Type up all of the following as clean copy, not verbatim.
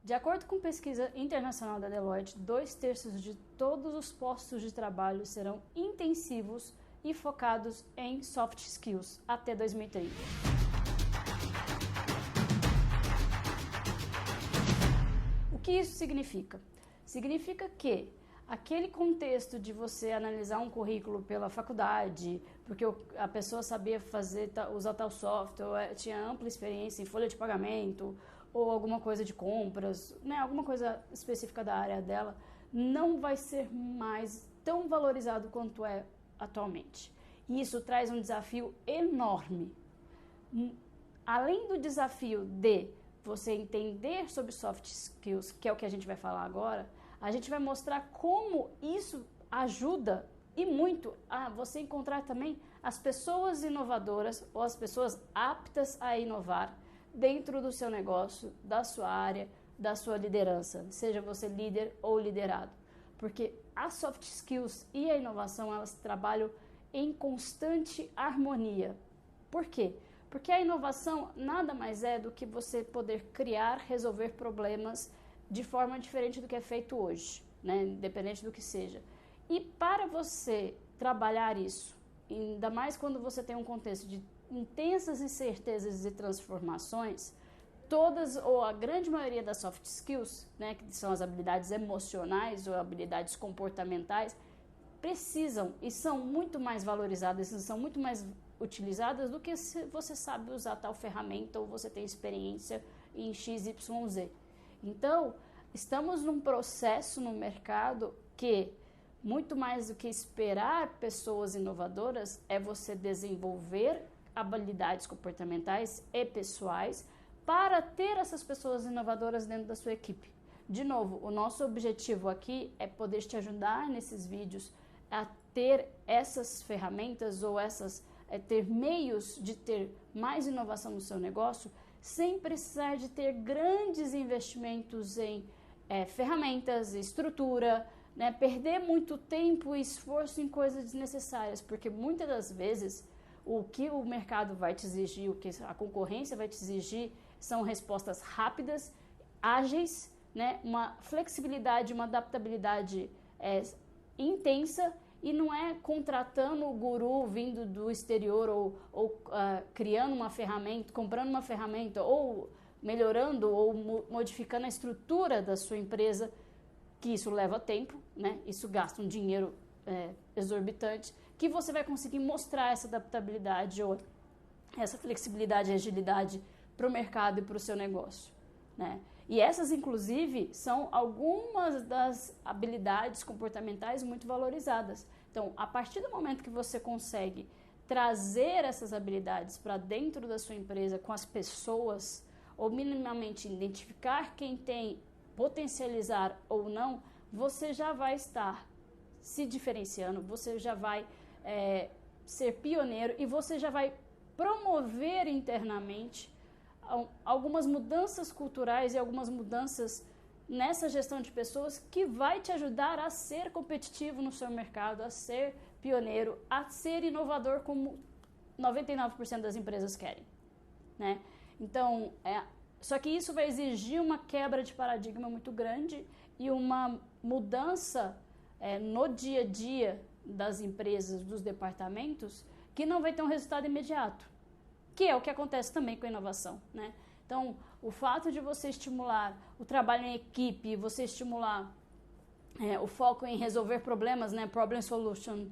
De acordo com pesquisa internacional da Deloitte, 2/3 de todos os postos de trabalho serão intensivos e focados em soft skills até 2030. O que isso significa? Significa que aquele contexto de você analisar um currículo pela faculdade, porque a pessoa sabia usar tal software, ou tinha ampla experiência em folha de pagamento, ou alguma coisa de compras, né, alguma coisa específica da área dela, não vai ser mais tão valorizado quanto é atualmente. E isso traz um desafio enorme. Além do desafio de você entender sobre soft skills, que é o que a gente vai falar agora, a gente vai mostrar como isso ajuda e muito a você encontrar também as pessoas inovadoras ou as pessoas aptas a inovar dentro do seu negócio, da sua área, da sua liderança, seja você líder ou liderado. Porque as soft skills e a inovação, elas trabalham em constante harmonia. Por quê? Porque a inovação nada mais é do que você poder criar, resolver problemas de forma diferente do que é feito hoje, né? Independente do que seja. E para você trabalhar isso, ainda mais quando você tem um contexto de intensas incertezas e transformações, todas ou a grande maioria das soft skills, né, que são as habilidades emocionais ou habilidades comportamentais, precisam e são muito mais valorizadas, são muito mais utilizadas do que se você sabe usar tal ferramenta ou você tem experiência em XYZ. Então, estamos num processo no mercado que, muito mais do que esperar pessoas inovadoras, é você desenvolver habilidades comportamentais e pessoais para ter essas pessoas inovadoras dentro da sua equipe. De novo, o nosso objetivo aqui é poder te ajudar nesses vídeos a ter essas ferramentas ou ter meios de ter mais inovação no seu negócio sem precisar de ter grandes investimentos em ferramentas, estrutura, né? Perder muito tempo e esforço em coisas desnecessárias, porque muitas das vezes o que o mercado vai te exigir, o que a concorrência vai te exigir são respostas rápidas, ágeis, né? Uma flexibilidade, uma adaptabilidade intensa, e não é contratando o guru vindo do exterior ou criando uma ferramenta, comprando uma ferramenta ou melhorando ou modificando a estrutura da sua empresa, que isso leva tempo, né? Isso gasta um dinheiro exorbitante, que você vai conseguir mostrar essa adaptabilidade ou essa flexibilidade e agilidade para o mercado e para o seu negócio, né? E essas, inclusive, são algumas das habilidades comportamentais muito valorizadas. Então, a partir do momento que você consegue trazer essas habilidades para dentro da sua empresa com as pessoas, ou minimamente identificar quem tem, potencializar ou não, você já vai estar se diferenciando, você já vai ser pioneiro e você já vai promover internamente algumas mudanças culturais e algumas mudanças nessa gestão de pessoas que vai te ajudar a ser competitivo no seu mercado, a ser pioneiro, a ser inovador como 99% das empresas querem, né? Então, só que isso vai exigir uma quebra de paradigma muito grande e uma mudança no dia a dia das empresas, dos departamentos, que não vai ter um resultado imediato, que é o que acontece também com a inovação, né? Então, o fato de você estimular o trabalho em equipe, você estimular o foco em resolver problemas, né? Problem solution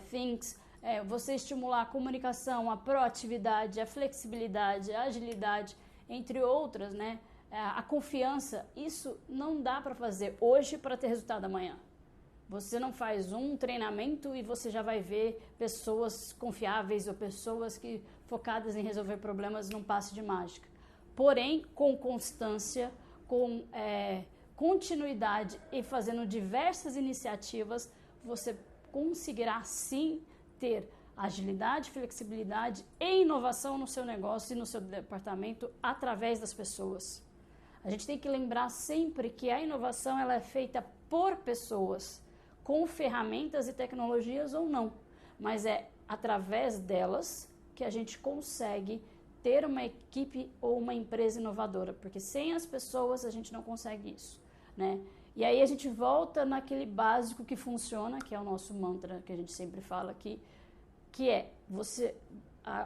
things, você estimular a comunicação, a proatividade, a flexibilidade, a agilidade, entre outras, né? A confiança, isso não dá para fazer hoje para ter resultado amanhã. Você não faz um treinamento e você já vai ver pessoas confiáveis ou pessoas focadas em resolver problemas num passe de mágica. Porém, com constância, com continuidade e fazendo diversas iniciativas, você conseguirá sim ter agilidade, flexibilidade e inovação no seu negócio e no seu departamento através das pessoas. A gente tem que lembrar sempre que a inovação ela é feita por pessoas, com ferramentas e tecnologias ou não, mas é através delas que a gente consegue ter uma equipe ou uma empresa inovadora, porque sem as pessoas a gente não consegue isso, né? E aí a gente volta naquele básico que funciona, que é o nosso mantra que a gente sempre fala aqui, que é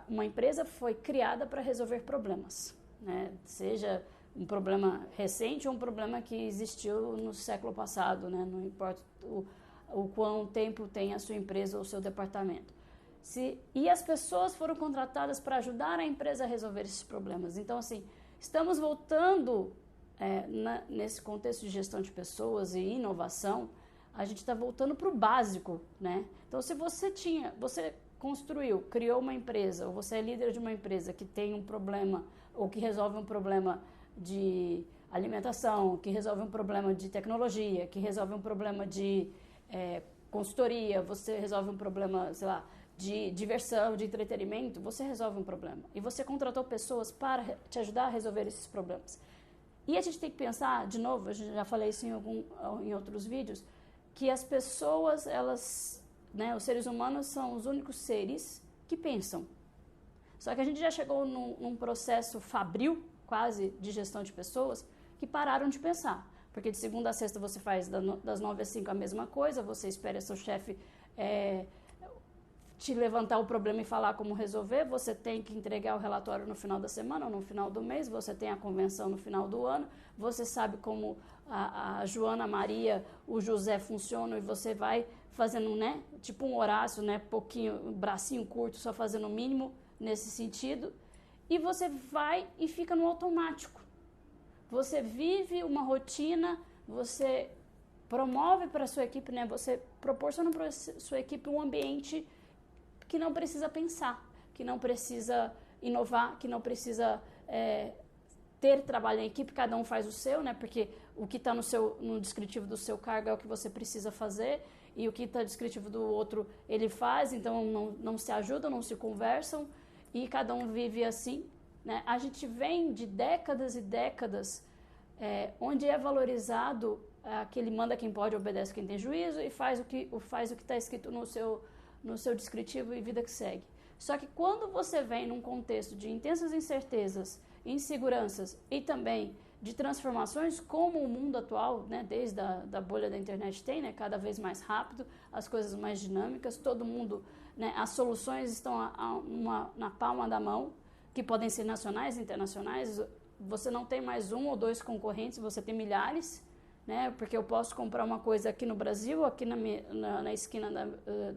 uma empresa foi criada para resolver problemas, né? Seja um problema recente ou um problema que existiu no século passado, né? Não importa o quão tempo tem a sua empresa ou o seu departamento. E as pessoas foram contratadas para ajudar a empresa a resolver esses problemas. Então, assim, estamos voltando, nesse contexto de gestão de pessoas e inovação, a gente está voltando para o básico, né? Então, se você criou uma empresa, ou você é líder de uma empresa que tem um problema, ou que resolve um problema de alimentação, que resolve um problema de tecnologia, que resolve um problema de consultoria, você resolve um problema, sei lá, de diversão, de entretenimento, você resolve um problema. E você contratou pessoas para te ajudar a resolver esses problemas. E a gente tem que pensar, de novo, eu já falei isso em outros vídeos, que as pessoas, os seres humanos são os únicos seres que pensam. Só que a gente já chegou num processo fabril, quase, de gestão de pessoas, que pararam de pensar. Porque de segunda a sexta você faz das 9 às 5 a mesma coisa, você espera seu chefe te levantar o problema e falar como resolver, você tem que entregar o relatório no final da semana ou no final do mês, você tem a convenção no final do ano, você sabe como a Joana, a Maria, o José funcionam e você vai fazendo, né, tipo um Horácio, né, pouquinho, bracinho curto, só fazendo o mínimo nesse sentido, e você vai e fica no automático. Você vive uma rotina, você promove para a sua equipe, né, você proporciona para a sua equipe um ambiente que não precisa pensar, que não precisa inovar, que não precisa ter trabalho em equipe, cada um faz o seu, né? Porque o que está no descritivo do seu cargo é o que você precisa fazer e o que está no descritivo do outro ele faz, então não se ajudam, não se conversam e cada um vive assim, né? A gente vem de décadas e décadas onde é valorizado aquele manda quem pode, obedece quem tem juízo e faz o que está escrito no seu descritivo e vida que segue. Só que quando você vem num contexto de intensas incertezas, inseguranças e também de transformações como o mundo atual, né, desde a bolha da internet tem, né, cada vez mais rápido, as coisas mais dinâmicas, todo mundo, né, as soluções estão na palma da mão, que podem ser nacionais, internacionais, você não tem mais um ou dois concorrentes, você tem milhares, né, porque eu posso comprar uma coisa aqui no Brasil, aqui na esquina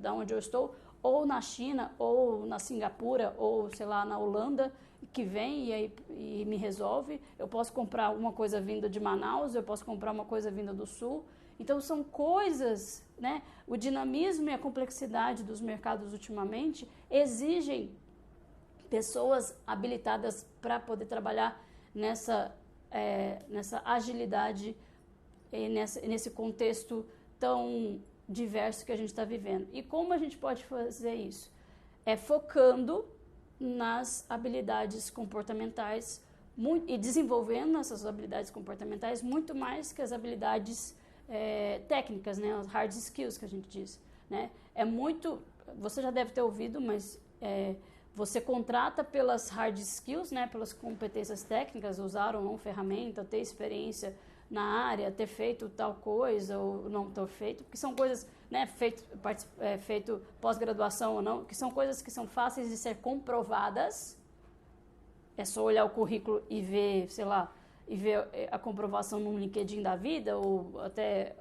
da onde eu estou, ou na China, ou na Singapura, ou sei lá, na Holanda, que vem e me resolve. Eu posso comprar uma coisa vinda de Manaus, eu posso comprar uma coisa vinda do Sul. Então são coisas, né? O dinamismo e a complexidade dos mercados ultimamente exigem pessoas habilitadas para poder trabalhar nessa agilidade e nesse contexto tão diverso que a gente está vivendo. E como a gente pode fazer isso? Focando nas habilidades comportamentais e desenvolvendo essas habilidades comportamentais muito mais que as habilidades técnicas, né? As hard skills que a gente diz, né? Você já deve ter ouvido, mas você contrata pelas hard skills, né? Pelas competências técnicas, usar ou não ferramenta, ter experiência na área, ter feito tal coisa ou não ter feito, porque são coisas, né, feito pós-graduação ou não, que são coisas que são fáceis de ser comprovadas. É só olhar o currículo e ver, sei lá, e ver a comprovação no LinkedIn da vida ou até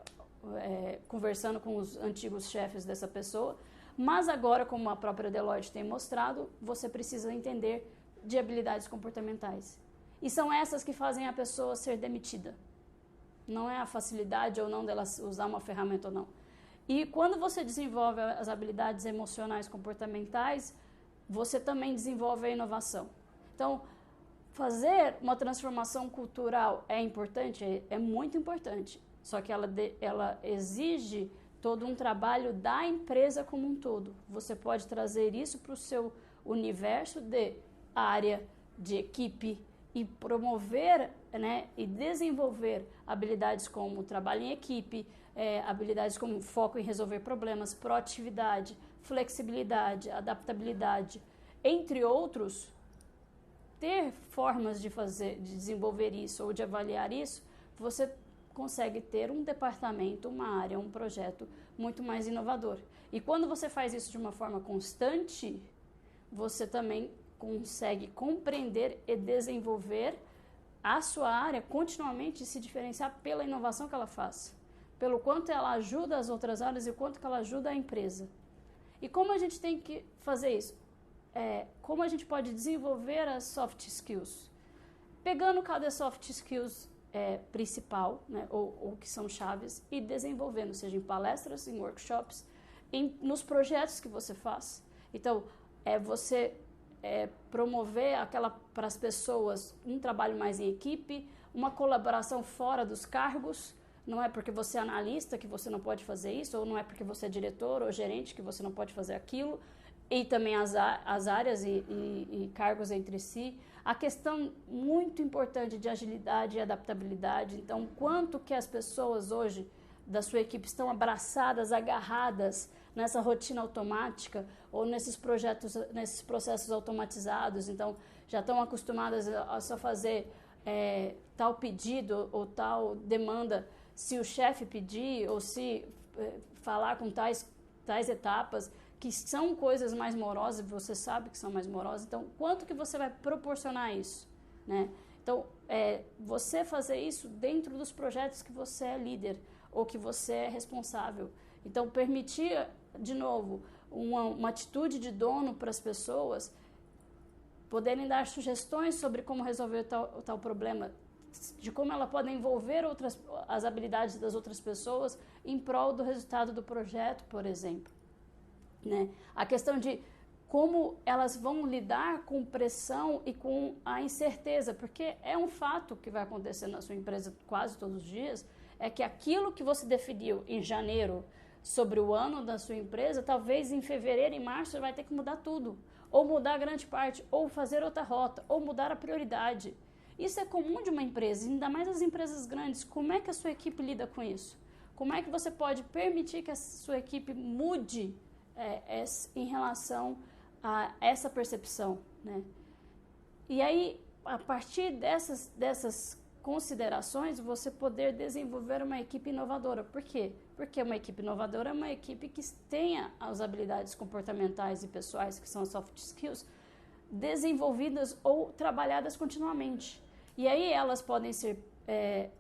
conversando com os antigos chefes dessa pessoa. Mas agora, como a própria Deloitte tem mostrado, você precisa entender de habilidades comportamentais. E são essas que fazem a pessoa ser demitida. Não é a facilidade ou não dela usar uma ferramenta ou não. E quando você desenvolve as habilidades emocionais comportamentais, você também desenvolve a inovação. Então, fazer uma transformação cultural é importante? É muito importante. Só que ela exige todo um trabalho da empresa como um todo. Você pode trazer isso para o seu universo de área, de equipe, e promover, né, e desenvolver habilidades como trabalho em equipe, habilidades como foco em resolver problemas, proatividade, flexibilidade, adaptabilidade, entre outros, ter formas de desenvolver isso ou de avaliar isso, você consegue ter um departamento, uma área, um projeto muito mais inovador. E quando você faz isso de uma forma constante, você também consegue compreender e desenvolver a sua área continuamente e se diferenciar pela inovação que ela faz, pelo quanto ela ajuda as outras áreas e o quanto que ela ajuda a empresa. E como a gente tem que fazer isso? Como a gente pode desenvolver as soft skills? Pegando cada soft skills principal, né, ou que são chaves, e desenvolvendo, seja em palestras, em workshops, nos projetos que você faz. Então, você promover para as pessoas um trabalho mais em equipe, uma colaboração fora dos cargos. Não é porque você é analista que você não pode fazer isso, ou não é porque você é diretor ou gerente que você não pode fazer aquilo, e também as áreas e cargos entre si. A questão muito importante de agilidade e adaptabilidade. Então, quanto que as pessoas hoje da sua equipe estão abraçadas, agarradas nessa rotina automática ou nesses projetos, nesses processos automatizados. Então, já estão acostumadas a só fazer tal pedido ou tal demanda se o chefe pedir ou se falar com tais etapas, que são coisas mais morosas, você sabe que são mais morosas. Então, quanto que você vai proporcionar isso, né? Então, você fazer isso dentro dos projetos que você é líder ou que você é responsável. Então, permitir, de novo, uma atitude de dono para as pessoas poderem dar sugestões sobre como resolver tal problema, de como ela pode envolver as habilidades das outras pessoas em prol do resultado do projeto, por exemplo. Né? A questão de como elas vão lidar com pressão e com a incerteza, porque é um fato que vai acontecer na sua empresa quase todos os dias, é que aquilo que você definiu em janeiro sobre o ano da sua empresa, talvez em fevereiro e março você vai ter que mudar tudo, ou mudar grande parte, ou fazer outra rota, ou mudar a prioridade. Isso é comum de uma empresa, ainda mais as empresas grandes. Como é que a sua equipe lida com isso? Como é que você pode permitir que a sua equipe mude em relação a essa percepção, né? E aí, a partir dessas considerações, você poder desenvolver uma equipe inovadora. Por quê? Porque uma equipe inovadora é uma equipe que tenha as habilidades comportamentais e pessoais, que são as soft skills, desenvolvidas ou trabalhadas continuamente. E aí elas podem ser,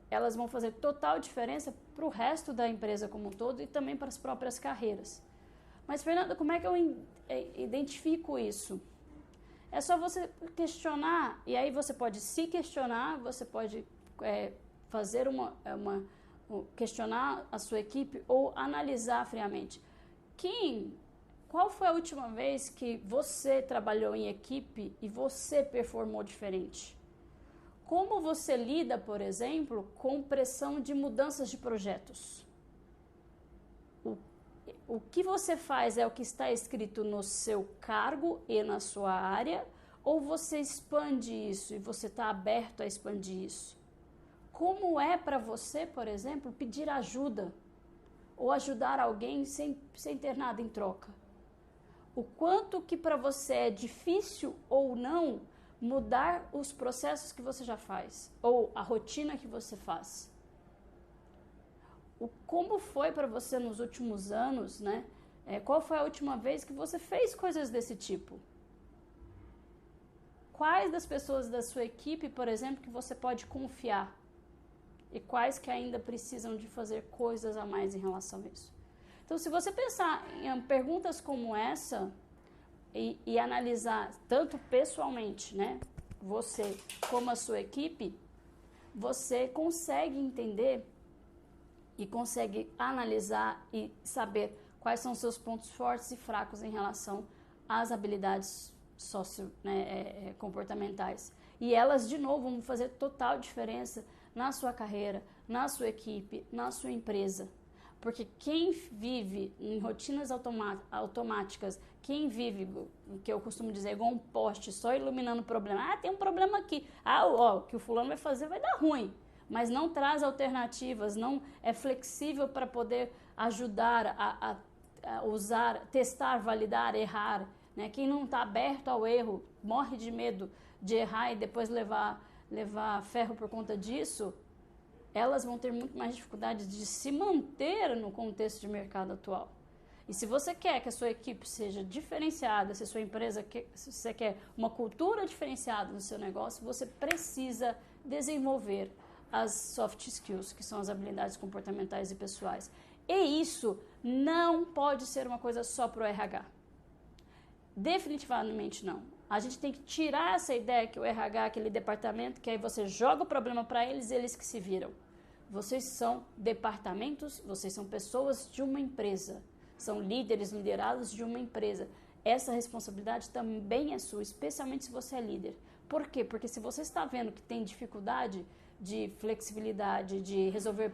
elas vão fazer total diferença para o resto da empresa como um todo e também para as próprias carreiras. Mas, Fernanda, como é que eu identifico isso? É só você questionar, e aí você pode se questionar, você pode fazer questionar a sua equipe ou analisar friamente. Qual foi a última vez que você trabalhou em equipe e você performou diferente? Como você lida, por exemplo, com pressão de mudanças de projetos? O que você faz é o que está escrito no seu cargo e na sua área, ou você expande isso e você está aberto a expandir isso? Como é para você, por exemplo, pedir ajuda ou ajudar alguém sem ter nada em troca? O quanto que para você é difícil ou não mudar os processos que você já faz ou a rotina que você faz? Como foi para você nos últimos anos, né? Qual foi a última vez que você fez coisas desse tipo? Quais das pessoas da sua equipe, por exemplo, que você pode confiar? E quais que ainda precisam de fazer coisas a mais em relação a isso? Então, se você pensar em perguntas como essa e analisar tanto pessoalmente, né, você como a sua equipe, você consegue entender e consegue analisar e saber quais são os seus pontos fortes e fracos em relação às habilidades comportamentais. E elas, de novo, vão fazer total diferença na sua carreira, na sua equipe, na sua empresa. Porque quem vive em rotinas automáticas, quem vive, o que eu costumo dizer, igual um poste, só iluminando o problema. Tem um problema aqui. O que o fulano vai fazer vai dar ruim. Mas não traz alternativas, não é flexível para poder ajudar a usar, testar, validar, errar. Né? Quem não está aberto ao erro morre de medo de errar e depois levar ferro por conta disso, elas vão ter muito mais dificuldade de se manter no contexto de mercado atual. E se você quer que a sua equipe seja diferenciada, se a sua empresa se você quer uma cultura diferenciada no seu negócio, você precisa desenvolver as soft skills, que são as habilidades comportamentais e pessoais. E isso não pode ser uma coisa só para o RH. Definitivamente não. A gente tem que tirar essa ideia que o RH, aquele departamento, que aí você joga o problema para eles e eles que se viram. Vocês são departamentos, vocês são pessoas de uma empresa. São líderes, liderados de uma empresa. Essa responsabilidade também é sua, especialmente se você é líder. Por quê? Porque se você está vendo que tem dificuldade de flexibilidade, de resolver,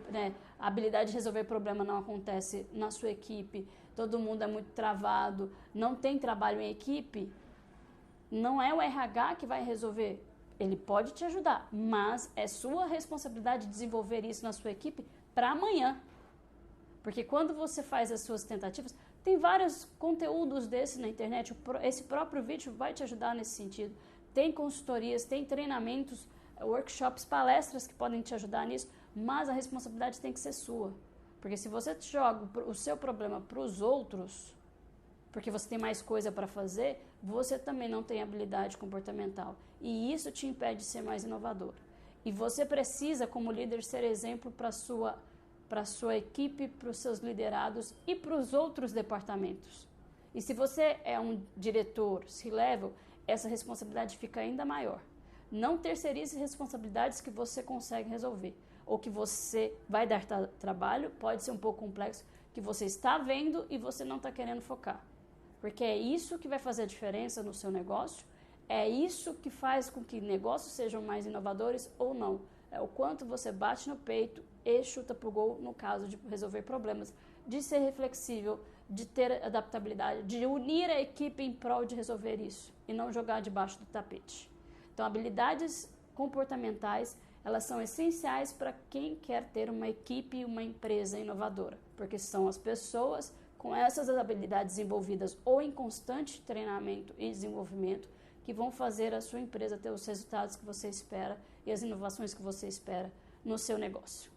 a habilidade de resolver problema não acontece na sua equipe, todo mundo é muito travado, não tem trabalho em equipe, não é o RH que vai resolver. Ele pode te ajudar, mas é sua responsabilidade desenvolver isso na sua equipe para amanhã. Porque quando você faz as suas tentativas, tem vários conteúdos desses na internet, esse próprio vídeo vai te ajudar nesse sentido. Tem consultorias, tem treinamentos, workshops, palestras que podem te ajudar nisso, mas a responsabilidade tem que ser sua. Porque se você joga o seu problema para os outros, porque você tem mais coisa para fazer, você também não tem habilidade comportamental. E isso te impede de ser mais inovador. E você precisa, como líder, ser exemplo para a sua equipe, para os seus liderados e para os outros departamentos. E se você é um diretor C-level, essa responsabilidade fica ainda maior. Não terceirize responsabilidades que você consegue resolver, ou que você vai dar trabalho, pode ser um pouco complexo, que você está vendo e você não está querendo focar. Porque é isso que vai fazer a diferença no seu negócio, é isso que faz com que negócios sejam mais inovadores ou não. É o quanto você bate no peito e chuta pro gol no caso de resolver problemas, de ser reflexível, de ter adaptabilidade, de unir a equipe em prol de resolver isso e não jogar debaixo do tapete. Então, habilidades comportamentais, elas são essenciais para quem quer ter uma equipe e uma empresa inovadora, porque são as pessoas com essas habilidades envolvidas ou em constante treinamento e desenvolvimento que vão fazer a sua empresa ter os resultados que você espera e as inovações que você espera no seu negócio.